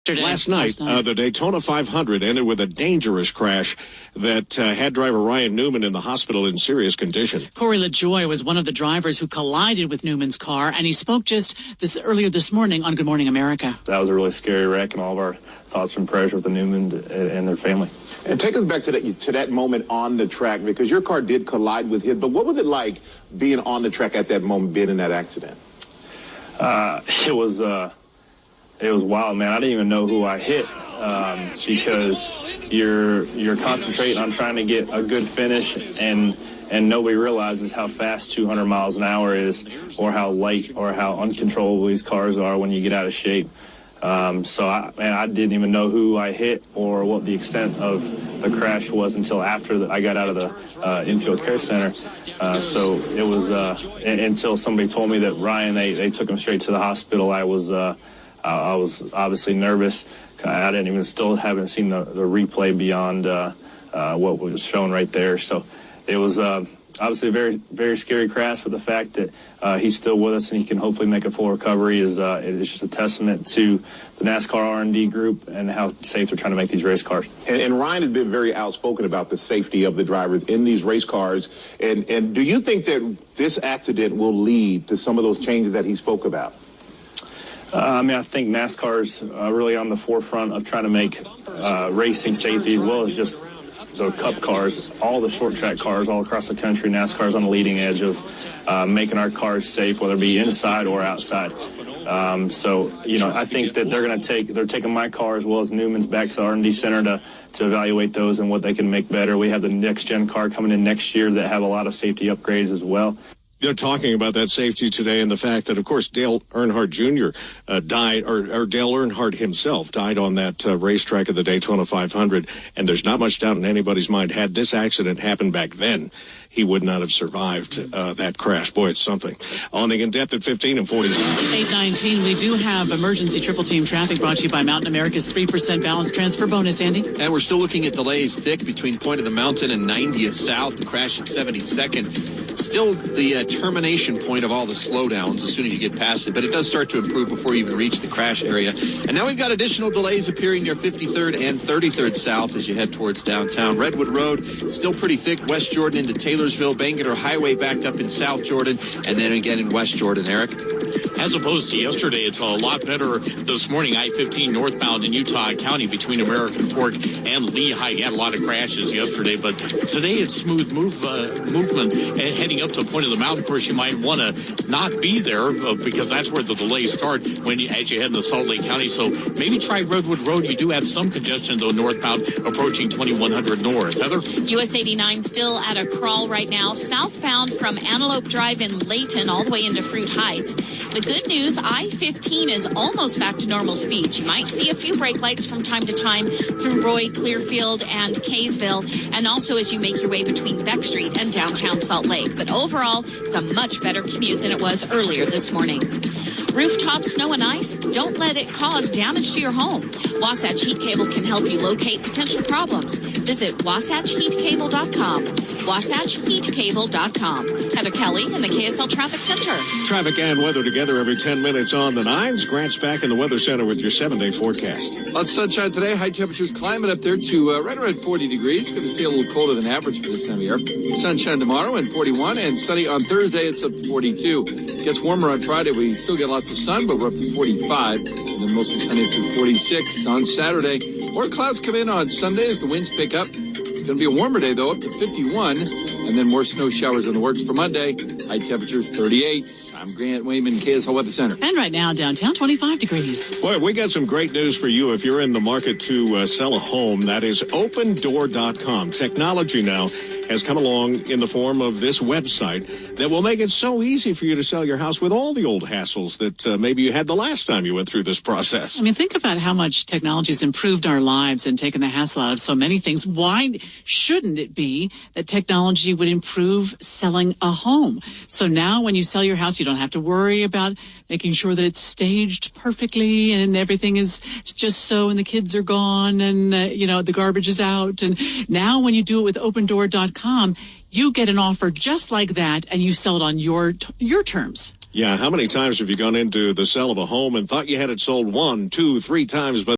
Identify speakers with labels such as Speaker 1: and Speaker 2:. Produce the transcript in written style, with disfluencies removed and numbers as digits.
Speaker 1: Last night, the Daytona 500 ended with a dangerous crash that had driver Ryan Newman in the hospital in serious condition.
Speaker 2: Corey LaJoy was one of the drivers who collided with Newman's car, and he spoke just earlier this morning on Good Morning America.
Speaker 3: That was a really scary wreck, and all of our thoughts and prayers with the Newmans and their family.
Speaker 4: And take us back to that moment on the track, because your car did collide with his. But what was it like being on the track at that moment, being in that accident?
Speaker 3: It was wild, man. I didn't even know who I hit because you're concentrating on trying to get a good finish, and nobody realizes how fast 200 miles an hour is, or how light or how uncontrollable these cars are when you get out of shape. So I didn't even know who I hit or what the extent of the crash was until after I got out of the infield care center. So it was until somebody told me that Ryan, they took him straight to the hospital. I was obviously nervous. I haven't seen the replay beyond what was shown right there. So it was obviously a very, very scary crash, but the fact that he's still with us and he can hopefully make a full recovery is just a testament to the NASCAR R&D group and how safe they're trying to make these race cars.
Speaker 4: And Ryan has been very outspoken about the safety of the drivers in these race cars. And do you think that this accident will lead to some of those changes that he spoke about?
Speaker 3: I think NASCAR's really on the forefront of trying to make racing safety, as well as just the Cup cars, all the short track cars all across the country. NASCAR's on the leading edge of making our cars safe, whether it be inside or outside. I think that they're taking my car as well as Newman's back to the R&D Center to evaluate those and what they can make better. We have the next gen car coming in next year that have a lot of safety upgrades as well.
Speaker 1: They're talking about that safety today and the fact that, of course, Dale Earnhardt Jr. Died, or Dale Earnhardt himself died on that racetrack of the Daytona 500. And there's not much doubt in anybody's mind, had this accident happened back then, he would not have survived that crash. Boy, it's something. On the In-Depth at 15 and 45.
Speaker 2: 8:19, we do have emergency triple team traffic brought to you by Mountain America's 3% balance transfer bonus, Andy.
Speaker 5: And we're still looking at delays thick between Point of the Mountain and 90th South. The crash at 72nd. Still the termination point of all the slowdowns as soon as you get past it, but it does start to improve before you even reach the crash area. And now we've got additional delays appearing near 53rd and 33rd South as you head towards downtown. Redwood Road, still pretty thick. West Jordan into Taylorsville. Bangerter Highway backed up in South Jordan, and then again in West Jordan, Eric.
Speaker 6: As opposed to yesterday, it's a lot better this morning. I-15 northbound in Utah County between American Fork and Lehigh. You had a lot of crashes yesterday, but today it's smooth movement heading up to Point of the Mountain. Of course, you might want to not be there because that's where the delays start as you head into Salt Lake County. So maybe try Redwood Road. You do have some congestion, though, northbound approaching 2100 north. Heather?
Speaker 7: US 89 still at a crawl right now. Southbound from Antelope Drive in Layton all the way into Fruit Heights. The good news, I-15 is almost back to normal speed. You might see a few brake lights from time to time through Roy, Clearfield, and Kaysville, and also as you make your way between Beck Street and downtown Salt Lake. But overall, it's a much better commute than it was earlier this morning. Rooftop snow and ice? Don't let it cause damage to your home. Wasatch Heat Cable can help you locate potential problems. Visit WasatchHeatCable.com. WasatchHeatCable.com. Heather Kelly in the KSL Traffic Center.
Speaker 1: Traffic and weather together every 10 minutes on the 9s. Grant's back in the Weather Center with your 7-day forecast.
Speaker 8: Lots of sunshine today. High temperatures climbing up there to right around 40 degrees. Going to stay a little colder than average for this time of year. Sunshine tomorrow and 41, and sunny on Thursday. It's up to 42. Gets warmer on Friday. We still get lots of sun, but we're up to 45, and then mostly sunny up to 46 on Saturday. More clouds come in on Sunday as the winds pick up. It's going to be a warmer day, though, up to 51, and then more snow showers in the works for Monday. High temperatures 38. I'm Grant Wayman, KSL Weather Center.
Speaker 2: And right now, downtown, 25 degrees.
Speaker 1: Boy, we got some great news for you if you're in the market to sell a home. That is opendoor.com. Technology now has come along in the form of this website that will make it so easy for you to sell your house with all the old hassles that maybe you had the last time you went through this process.
Speaker 2: I mean, think about how much technology has improved our lives and taken the hassle out of so many things. Why shouldn't it be that technology would improve selling a home? So now when you sell your house, you don't have to worry about making sure that it's staged perfectly and everything is just so, and the kids are gone and, the garbage is out. And now when you do it with opendoor.com, you get an offer just like that and you sell it on your terms.
Speaker 1: Yeah, how many times have you gone into the sale of a home and thought you had it sold 1, 2, 3 times, but